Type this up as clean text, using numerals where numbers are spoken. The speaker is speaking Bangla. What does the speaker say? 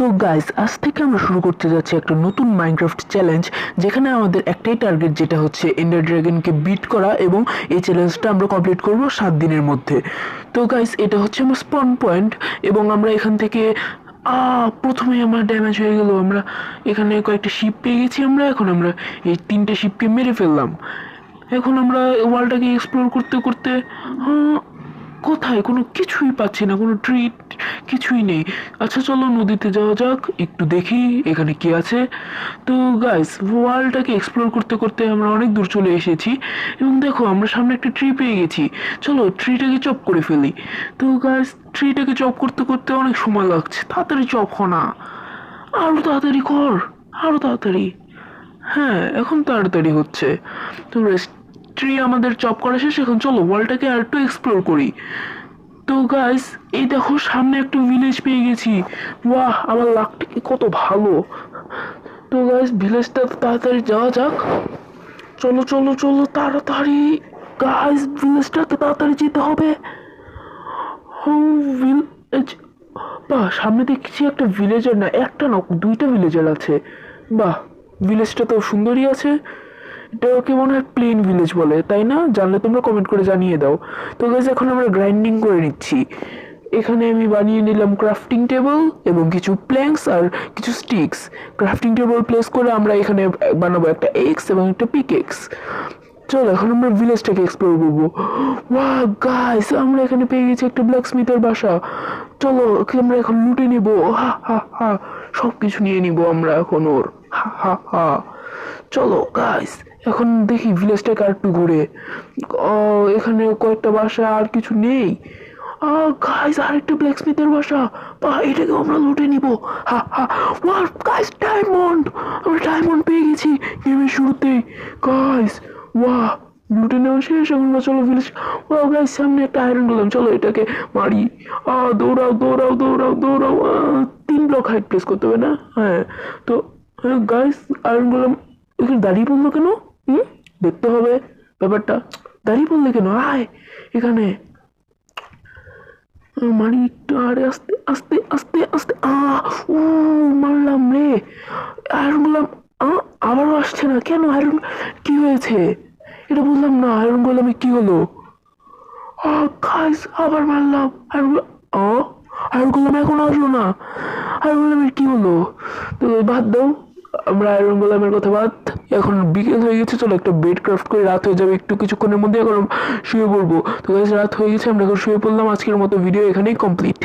তো গাইস, আজ থেকে আমরা শুরু করতে যাচ্ছি একটা নতুন মাইনক্রাফট চ্যালেঞ্জ, যেখানে আমাদের একটাই টার্গেট, যেটা হচ্ছে এন্ডার ড্রাগনকে বিট করা, এবং এই চ্যালেঞ্জটা আমরা কমপ্লিট করব 7 দিনের মধ্যে। তো গাইস, এটা হচ্ছে আমার স্পন পয়েন্ট, এবং আমরা এখান থেকে প্রথমে আমার ড্যামেজ হয়ে গেল। আমরা এখানে কয়েকটা শিপ পেয়ে গেছি। এখন আমরা এই 3টে শিপকে মেরে ফেললাম। এখন আমরা ওয়ার্ল্ডটাকে এক্সপ্লোর করতে করতে কোথায় কোনো কিছুই পাচ্ছি না, কোনো ট্রিট কিছুই নেই। আচ্ছা চলো নদীতে যাওয়া যাক, একটু দেখি এখানে কি আছে। তো গাইস, ওয়ার্ল্ডটাকে এক্সপ্লোর করতে করতে আমরা অনেক দূর চলে এসেছি, এবং দেখো আমরা সামনে একটা ট্রি পেয়ে গেছি। চলো ট্রিটাকে চপ করে ফেলি। তো গাইস, ট্রিটাকে চপ করতে করতে অনেক সময় লাগছে। তাড়াতাড়ি চপ হ না, আরো তাড়াতাড়ি কর, আরো তাড়াতাড়ি। হ্যাঁ, এখন তাড়াতাড়ি হচ্ছে। তো ট্রি আমাদের চপ করা শেষ। এখন চলো ওয়ার্ল্ডটাকে আর একটু এক্সপ্লোর করি। তো গাইস, এই দেখো সামনে একটা ভিলেজ পেয়ে গেছি। বাহ, আমার লাকটা কি কত ভালো। তো গাইস, ভিলেজটা তাড়াতাড়ি যাওয়া যাক। চলো চলো চলো তাড়াতাড়ি। গাইস, ভিলেজটাকে তাড়াতাড়ি যেতে হবে। ভিলেজ, বাহ, সামনে দেখছি একটা ভিলেজার, না একটা না, 2টা ভিলেজার আছে। বাহ, ভিলেজটা তো সুন্দরই আছে। এটাকে মনে হয় প্লেন ভিলেজ বলে, তাই না? জানলে তোমরা কমেন্ট করে জানিয়ে দাও। তো গাইস, এখন আমরা গ্রাইন্ডিং করে নিচ্ছি। এখানে আমি বানিয়ে নিলাম ক্রাফটিং টেবিল এবং কিছু প্ল্যাঙ্কস আর কিছু স্টিক্স। ক্রাফটিং টেবিল প্লেস করে আমরা এখানে বানাবো একটা এক্স এবং একটা পিকেক্স। চলো এখন আমরা ভিলেজটাকে এক্সপ্লোর করবো। ওয়াহ গাইস, আমরা এখানে পেয়ে গেছি একটা ব্ল্যাক স্মিথের বাসা। চলো আমরা এখন লুটে নিব। হা হা হা, সব কিছু নিয়ে নিব আমরা এখন ওর। হা হা হা। চলো গাইস, এখন দেখি ভিলেজটাকে আর একটু ঘুরে। এখানে কয়েকটা বাসা, আর কিছু নেই। গাইস, আরেকটা ব্ল্যাক স্মিথের বাসা। বা এটাকে আমরা লুটে নিব। হা হা। Wow guys, diamond! আমরা ডায়মন্ড পেয়ে গেছি গেমের শুরুতেই। গাইস, ওয়াহ, লুটে নেওয়া শেষ। এখন চলো ভিলেজ। ওয়াও গাইস, সামনে একটা আয়রন গোলেম, চলো এটাকে মারি। দৌড়াও দৌড়াও দৌড়াও দৌড়াও। 3 ব্লক হাইট প্লেস করতে হবে না? হ্যাঁ। তো গাইস, আয়রন গোলেম এখানে দাঁড়িয়ে পড়লো কেন? দেখতে হবে ব্যাপারটা। দাঁড়িয়ে পড়লে কেন? আয় এখানে মারি একটু। আরে আস্তে আস্তে আস্তে আস্তে। ও, মারলাম রে। আয়রন গোলাম আবারও আসছে না কেন? আয়রন কি হয়েছে এটা বললাম না। আয়রন গোলামে কি হলো? গাইস, আবার মারলাম। আয়রন গোলাম এখন আসলো না। আয়রন গোলামের কি হলো? তো বাদ দাও, আমরা আয়রন গোলামের কথা বাদ। এখন বিকেল হয়ে গেছে, চলো একটা বেড ক্রাফট করে, রাত হয়ে যাবে একটু কিছুক্ষণের মধ্যে। এখন শুয়ে পড়বো। তো গাইস, রাত হয়ে গেছে, আমরা এখন শুয়ে পড়লাম। আজকের মতো ভিডিও এখানেই কমপ্লিট।